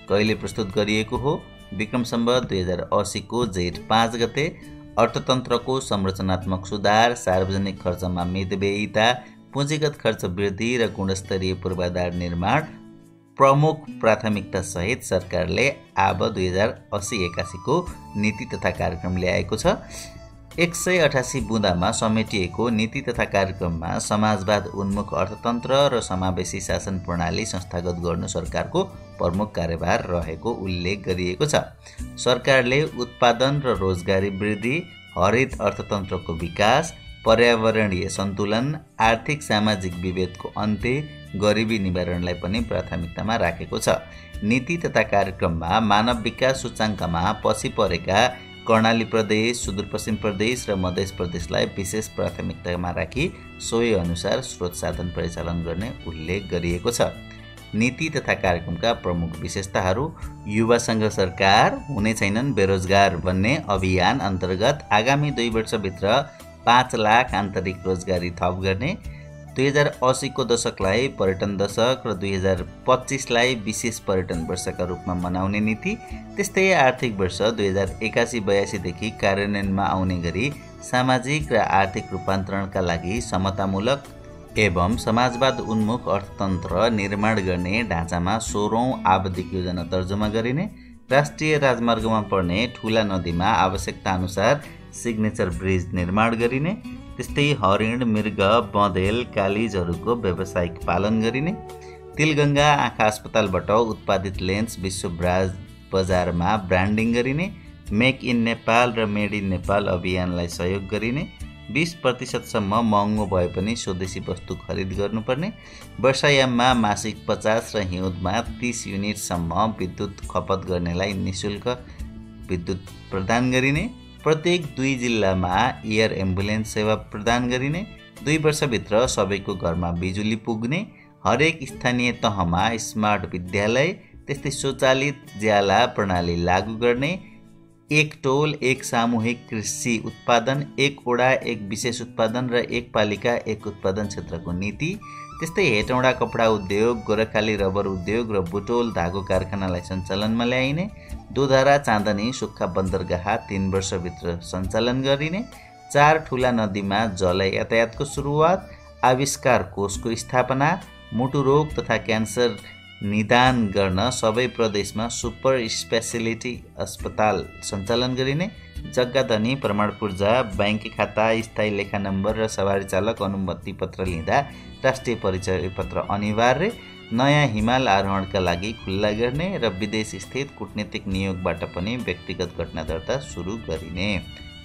कहिले प्रस्तुत गरिएको हो? विक्रम सम्वत 2080 को जेठ 5 गते। अर्थतन्त्रको संरचनात्मक सुधार, सार्वजनिक खर्चमा मितव्ययिता, पुँजीगत खर्च वृद्धि र गुणस्तरीय पूर्वाधार निर्माण प्रमुख प्राथमिकता सहित सरकारले अब 2080-81 को नीति तथा कार्यक्रम ल्याएको छ। 188 बुँदामा समेटिएको नीति तथा कार्यक्रममा समाजवाद उन्मुख अर्थतन्त्र र समावेशी शासन प्रणाली संस्थागत गर्नु सरकारको प्रमुख कार्यभार रहेको उल्लेख गरिएको छ। सरकारले उत्पादन र रोजगारी वृद्धि, हरित अर्थतन्त्रको विकास, पर्यावरणीय सन्तुलन, आर्थिक सामाजिक विभेदको अन्त्य, गरिबी निवारणलाई पनि प्राथमिकतामा राखेको छ। नीति तथा कार्यक्रममा मानव विकास सूचाङ्कमा पछि परेका कर्णाली प्रदेश, सुदूरपश्चिम प्रदेश र मध्य प्रदेशलाई विशेष प्राथमिकतामा राखी सोही अनुसार स्रोत साधन परिचालन गर्ने उल्लेख गरिएको छ। नीति तथा कार्यक्रमका प्रमुख विशेषताहरू युवासँग सरकार हुने छैनन् बेरोजगार भन्ने अभियान अन्तर्गत आगामी 2 वर्षभित्र 5 लाख आन्तरिक रोजगारी थप गर्ने, 2080 को दशकलाई पर्यटन दशक र 2025 लाई विशेष पर्यटन वर्षका रूपमा मनाउने नीति, त्यस्तै आर्थिक वर्ष 2081-82 देखि कार्यान्वयनमा आउने गरी सामाजिक र आर्थिक रूपान्तरणका लागि समतामूलक एवं समाजवाद उन्मुख अर्थतन्त्र निर्माण गर्ने ढाँचामा 16औं आवधिक योजना तर्जुमा गरिने, राष्ट्रिय राजमार्गमा पर्ने ठूला नदीमा आवश्यकता अनुसार सिग्नेचर ब्रिज निर्माण गरिने, त्यस्तै हरिण, मृग, बँदेल, कालिजहरूको व्यावसायिक पालन गरिने, तिलगङ्गा आँखा अस्पतालबाट उत्पादित लेन्स विश्व बजारमा ब्रान्डिङ गरिने, मेक इन नेपाल र मेड इन नेपाल अभियानलाई सहयोग गरिने, 20% सम्म महँगो भए पनि स्वदेशी वस्तु खरिद गर्नुपर्ने, वर्षायाममा मासिक 50 र हिउँदमा 30 युनिटसम्म विद्युत खपत गर्नेलाई निःशुल्क विद्युत प्रदान गरिने, प्रत्येक 2 जिल्लामा एयर एम्बुलेन्स सेवा प्रदान गरिने, 2 वर्षभित्र सबैको घरमा बिजुली पुग्ने, हरेक स्थानीय तहमा स्मार्ट विद्यालय, त्यस्तै स्वचालित ज्याला प्रणाली लागू गर्ने, एक टोल एक सामूहिक कृषि उत्पादन, एक ओडा एक विशेष उत्पादन र एक पालिका एक उत्पादन क्षेत्रको नीति, त्यस्तै हेटौँडा कपडा उद्योग, गोरखाली रबर उद्योग र बुटोल धागो कारखानालाई सञ्चालनमा ल्याइने, दोधारा चाँदनी सुक्खा बन्दरगाह 3 वर्षभित्र सञ्चालन गरिने, 4 ठूला नदीमा जल यातायातको सुरुवात, आविष्कार कोषको स्थापना, मुटु रोग तथा क्यान्सर निदान गर्न सबै प्रदेशमा सुपर स्पेसियालिटी अस्पताल सञ्चालन गरिने, जग्गा धनी प्रमाण पूर्जा, ब्याङ्क खाता, स्थायी लेखा नम्बर र सवारी चालक अनुमति पत्र लिँदा राष्ट्रिय परिचय पत्र अनिवार्य, नयाँ हिमाल आरोहणका लागि खुल्ला गर्ने र विदेश स्थित कूटनीतिक नियोगबाट पनि व्यक्तिगत घटना दर्ता सुरु गरिने।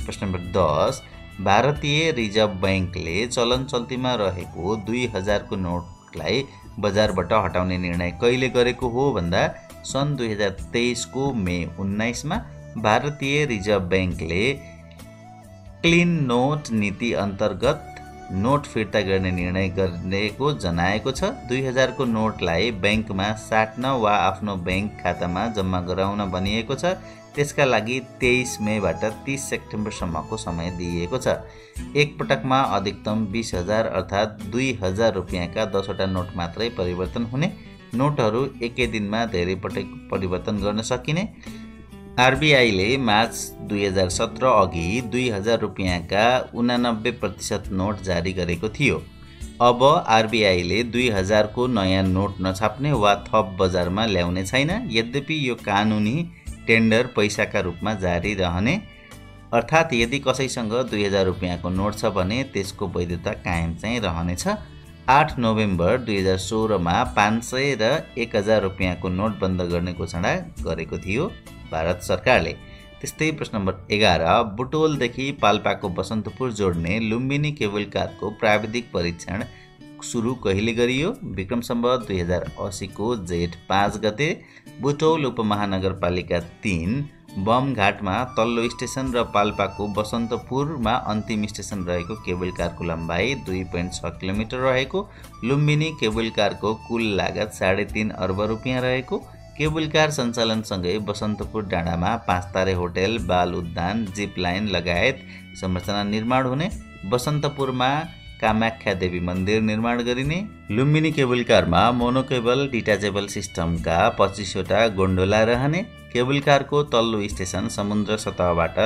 प्रश्न नम्बर 10, भारतीय रिजर्भ ब्याङ्कले चलन चल्तीमा रहेको 2000 को नोटलाई बजारबाट हटाउने निर्णय कहिले गरेको हो भन्दा सन् 2023 को मे 19 मा भारतीय रिजर्भ ब्याङ्कले क्लिन नोट नीति अन्तर्गत नोट फिर्ता गर्ने निर्णय गरेको जनाएको छ। 2000 को नोटलाई ब्याङ्कमा साट्न वा आफ्नो ब्याङ्क खातामा जम्मा गराउन भनिएको छ। त्यसका लागि 23 मेबाट 30 सेप्टेम्बरसम्मको समय दिइएको छ। एक पटकमा अधिकतम 20,000 अर्थात् 2,000 रुपियाँका 10वटा नोट मात्रै परिवर्तन हुने, नोटहरू एकै दिनमा धेरै पटक परिवर्तन गर्न सकिने। आरबिआईले मार्च 2017 अघि 2,000 रुपियाँका 89% नोट जारी गरेको थियो। अब आरबिआईले 2000 को नयाँ नोट नछाप्ने वा थप बजारमा ल्याउने छैन। यद्यपि यो कानुनी टेन्डर पैसाका रूपमा जारी रहने, अर्थात् यदि कसैसँग 2000 रुपियाँको नोट छ भने त्यसको वैधता कायम चाहिँ रहनेछ। 8 नोभेम्बर 2016 मा 500 र 1000 रुपियाँको नोट बन्द गर्ने घोषणा गरेको थियो भारत सरकारले। त्यस्तै प्रश्न नम्बर 11, बुटोलदेखि पाल्पाको बसन्तपुर जोड्ने लुम्बिनी केबल कारको प्राविधिक परीक्षण सुरु कहिले गरियो? विक्रम सम्वत 2080 को जेठ 5 गते बुटौल उपमहानगरपालिका 3 बमघाटमा तल्लो स्टेसन र पाल्पाको बसन्तपुरमा अन्तिम स्टेसन रहेको केबल कारको लम्बाइ 2.6 किलोमिटर रहेको, लुम्बिनी केबल कारको कुल लागत 3.5 अर्ब रुपियाँ रहेको, केबल कार सञ्चालनसँगै बसन्तपुर डाँडामा 5 तारे होटेल, बाल उद्यान, जिप लाइन लगायत संरचना निर्माण हुने, बसन्तपुरमा कामाख्या देवी मन्दिर निर्माण गरिने, लुम्बिनी केबल कारमा मोनोकेबल डिटाचेबल सिस्टमका 25 वटा गोन्डोला रहने, केबल कारको तल्लो स्टेसन समुद्र सतहबाट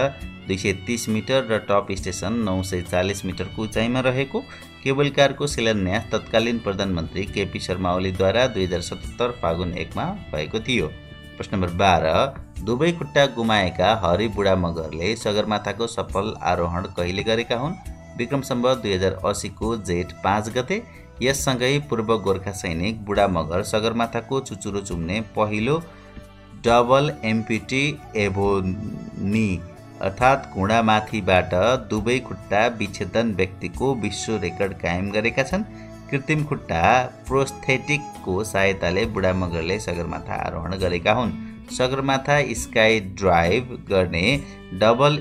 230 मिटर र टप स्टेसन 940 मिटरको उचाइमा रहेको, केबल कारको शिलान्यास तत्कालीन प्रधानमन्त्री केपी शर्मा ओलीद्वारा 2077 फागुन 1 मा भएको थियो। प्रश्न नम्बर 12, दुवै खुट्टा गुमाएका हरि बुढा मगरले सगरमाथाको सफल आरोहण कहिले गरेका हुन्? विक्रम सम्वत 2080 को जेठ 5 गते। यससँगै पूर्व गोर्खा सैनिक बुढा मगर सगरमाथाको चुचुरो चुम्ने पहिलो डबल एम्पिटी एभोनी अर्थात् घुँडामाथिबाट दुवै खुट्टा विच्छेदन व्यक्तिको विश्व रेकर्ड कायम गरेका छन्। कृत्रिम खुट्टा प्रोस्थेटिकको सहायताले बुढा मगरले सगरमाथा आरोहण गरेका हुन्। सगरमाथा स्काई ड्राइभ गर्ने डबल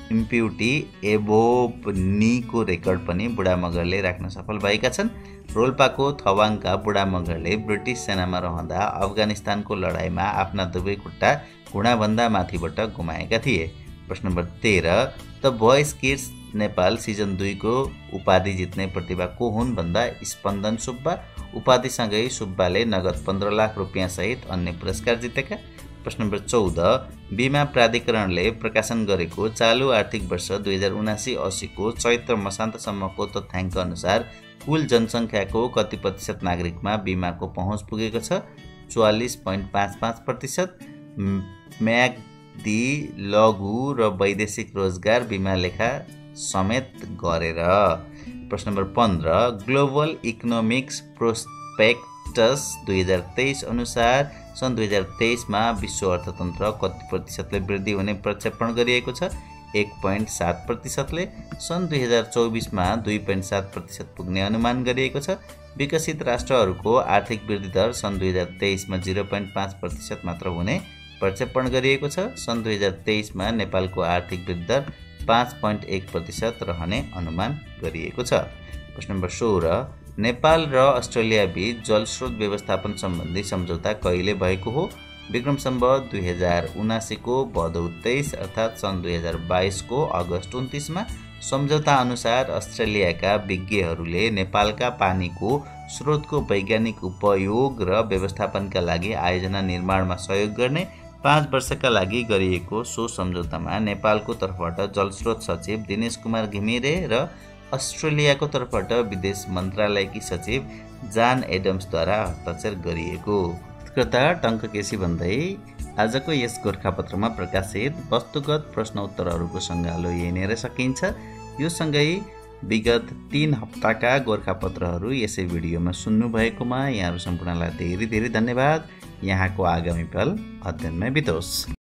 इम्प्युटी एभोनीको रेकर्ड पनि बुढा मगरले राख्न सफल भएका छन्। रोल्पाको थवाङका बुढा मगरले ब्रिटिस सेनामा रहँदा अफगानिस्तानको लडाईँमा आफ्ना दुवै खुट्टा घुँडाभन्दा माथिबाट गुमाएका थिए। प्रश्न number 13, the voice kids Nepal season 2 को उपाधि जित्ने प्रतिभा को हुन् भन्दा स्पन्दन सुब्बा। उपाधिसँगै सुब्बाले नगद 15 लाख रुपियाँ सहित अन्य पुरस्कार जितेका। प्रश्न नम्बर 14, बीमा प्राधिकरणले प्रकाशन गरेको चालु आर्थिक वर्ष 2079-80 को चैत्र मसान्तसम्मको तथ्याङ्क अनुसार कुल जनसङ्ख्याको कति प्रतिशत नागरिकमा बीमाको पहुँच पुगेको छ? 44.55%। म्याग्दी लघु र वैदेशिक रोजगार बीमा लेखा समेत गरेर। प्रश्न नम्बर 15, ग्लोबल इकोनोमिक्स प्रोस्पेक्टस 2023 अनुसार सन् 2023 मा विश्व अर्थतन्त्र कति प्रतिशतले वृद्धि हुने प्रक्षेपण गरिएको छ? 1.7%ले। सन् 2024 मा 2.7% पुग्ने अनुमान गरिएको छ। विकसित राष्ट्रहरूको आर्थिक वृद्धि दर सन् 2023 मा 0.5% मात्र हुने प्रक्षेपण गरिएको छ। सन् 2023 मा नेपालको आर्थिक वृद्धि दर 5.1% रहने अनुमान गरिएको छ। प्रश्न नम्बर 16, नेपाल र अस्ट्रेलिया बीच जलस्रोत व्यवस्थापन सम्बन्धी सम्झौता कहिले भएको हो? विक्रम सम्वत 2079 को भदौ 23 अर्थात् सन् 2022 को अगस्त 29 मा। सम्झौता अनुसार अस्ट्रेलियाका विज्ञहरूले नेपालका पानीको स्रोतको वैज्ञानिक उपयोग र व्यवस्थापनका लागि आयोजना निर्माणमा सहयोग गर्ने 5 वर्षका लागि गरिएको सो सम्झौतामा नेपालको तर्फबाट जलस्रोत सचिव दिनेश कुमार घिमिरे र अस्ट्रेलियाको तर्फबाट विदेश मन्त्रालयकी सचिव जान एडम्सद्वारा हस्ताक्षर गरिएको। कता टङ्ककेसी भन्दै आजको यस गोर्खापत्रमा प्रकाशित वस्तुगत प्रश्नोत्तरहरूको सङ्गालो यही नै सकिन्छ। यो सँगै विगत 3 हप्ताका गोर्खापत्रहरू यसै भिडियोमा सुन्नुभएकोमा यहाँहरू सम्पूर्णलाई धेरै धेरै धन्यवाद। यहाँको आगामी पल अध्ययनमै बितोस्।